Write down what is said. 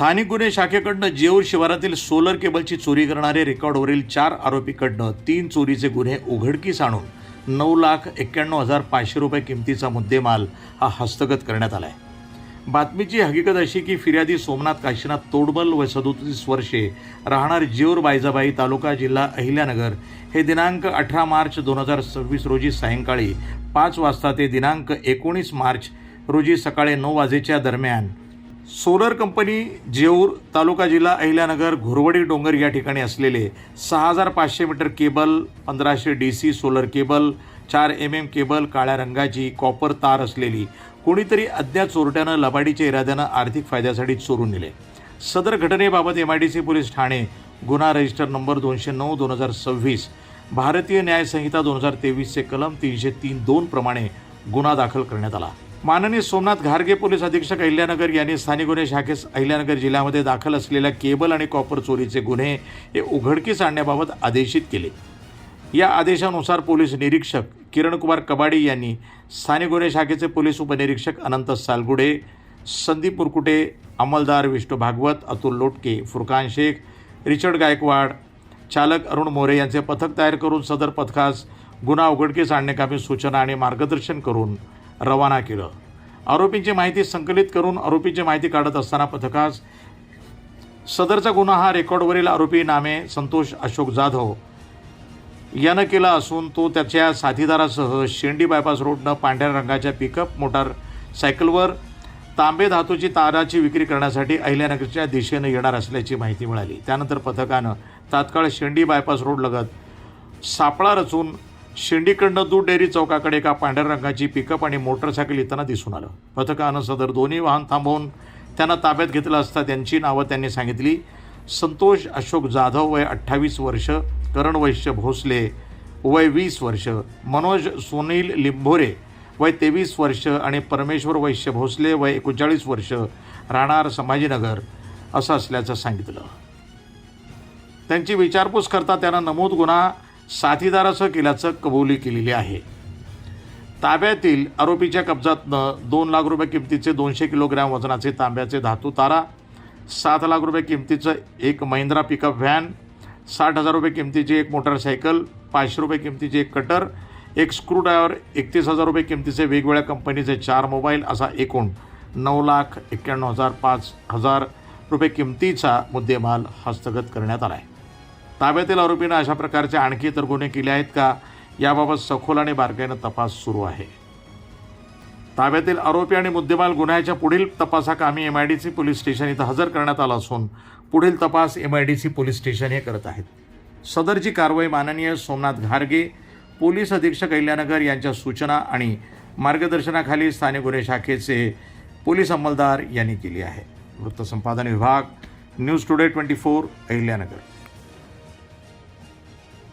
स्थानिक गुन्हे शाखेकडनं जेऊर शिवारातील सोलर केबलची चोरी करणारे रेकॉर्डवरील 4 आरोपीकडनं 3 चोरीचे गुन्हे उघडकीस आणून 9,91,500 रुपये किमतीचा मुद्देमाल हा हस्तगत करण्यात आला आहे। बातमीची हकीकत अशी की फिर्यादी सोमनाथ काशीनाथ तोडबल व 37 वर्षे राहणार जेऊर बायजाबाई तालुका जिल्हा अहिल्यानगर हे दिनांक 18 मार्च 2026 रोजी सायंकाळी 5 वाजता ते दिनांक 19 मार्च रोजी सकाळी 9 वाजेच्या दरम्यान सोलर कंपनी जेऊर तालुका जिल्हा अहिल्यानगर घोरवडी डोंगर या ठिकाणी असलेले 6,500 metre cable, 1500 DC solar cable, 4 mm cable, काळ्या रंगाची कॉपर तार असलेली कोणीतरी अज्ञात चोरट्यानं लबाडीच्या इराद्यानं आर्थिक फायद्यासाठी चोरून नेले। सदर घटनेबाबत MIDC पोलीस ठाणे गुन्हा रजिस्टर नंबर 209/2026 भारतीय न्याय संहिता 2023 चे कलम 303(2) प्रमाणे गुन्हा दाखल करण्यात आला। माननीय सोमनाथ घारगे पोलीस अधीक्षक अहिल्यानगर यांनी स्थानिक गुन्हे शाखेस अहिल्यानगर जिल्ह्यामध्ये दाखल असलेल्या केबल आणि कॉपर चोरीचे गुन्हे हे उघडकीस आणण्याबाबत आदेशित केले। या आदेशानुसार पोलीस निरीक्षक किरणकुमार कबाडी यांनी स्थानिक गुन्हे शाखेचे पोलीस उपनिरीक्षक अनंत सालगुडे, संदीप मुरकुटे, अंमलदार विष्णू भागवत, अतुल लोटके, फुरकान शेख, रिचर्ड गायकवाड, चालक अरुण मोरे यांचे पथक तयार करून सदर पथकास गुन्हा उघडकीस आणण्याकामी सूचना आणि मार्गदर्शन करून रवाना केलं। आरोपींची माहिती संकलित करून आरोपींची माहिती काढत असताना पथकास सदरचा गुन्हा हा रेकॉर्डवरील आरोपी नामे संतोष अशोक जाधव यानं केला असून तो त्याच्या साथीदारासह शेंडी बायपास रोडनं पांढऱ्या रंगाच्या पिकअप मोटारसायकलवर तांबे धातूची ताराची विक्री करण्यासाठी अहिल्यानगरच्या दिशेनं येणार असल्याची माहिती मिळाली। त्यानंतर पथकानं तात्काळ शेंडी बायपास रोड लगत सापळा रचून शेंडीकडनं दूध डेअरी चौकाकडे एका पांढऱ्या रंगाची पिकअप आणि मोटरसायकल येताना दिसून आलं। पथकानं सदर दोन्ही वाहन थांबवून त्यांना ताब्यात घेतलं असता त्यांची नावं त्यांनी सांगितली। संतोष अशोक जाधव वय 28 वर्ष, करण वैश्य भोसले वय 20 वर्ष, मनोज सुनील लिंभोरे वय 23 वर्ष आणि परमेश्वर वैश्य भोसले वय 39 वर्ष राहणार संभाजीनगर असं असल्याचं सांगितलं। त्यांची विचारपूस करता त्यानं नमूद गुन्हा साथीदारासह केल्याचं कबुली केलेली आहे। ताब्यातील आरोपीच्या कब्जातनं 2 लाख रुपये किमतीचे 200 किलोग्रॅम वजनाचे तांब्याचे धातू तारा, 7 लाख रुपये किमतीचं एक महिंद्रा पिकअप व्हॅन, 60,000 रुपये किमतीची एक मोटरसायकल, 500 रुपये किमतीचे एक कटर, एक स्क्रूड्रायव्हर, 31,000 रुपये किमतीचे वेगवेगळ्या कंपनीचे 4 मोबाईल असा एकूण 9,91,500 रुपये किमतीचा मुद्देमाल हस्तगत करण्यात आला आहे। ताब्यातील आरोपींना अशा प्रकारचे आणखी इतर गुन्हे केले आहेत का याबाबत सखोल आणि बारकाईनं तपास सुरू आहे। ताब्यातील आरोपी आणि मुद्देमाल गुन्ह्याच्या पुढील तपासाकामी MIDC पोलीस स्टेशन इथं हजर करण्यात आला असून पुढील तपास MIDC पोलीस स्टेशन हे करत आहेत। सदरची कारवाई माननीय सोमनाथ घारगे पोलीस अधीक्षक अहिल्यानगर यांच्या सूचना आणि मार्गदर्शनाखाली स्थानिक गुन्हे शाखेचे पोलीस अंमलदार यांनी केली आहे। वृत्तसंपादन विभाग, न्यूज टुडे 24 अहिल्यानगर।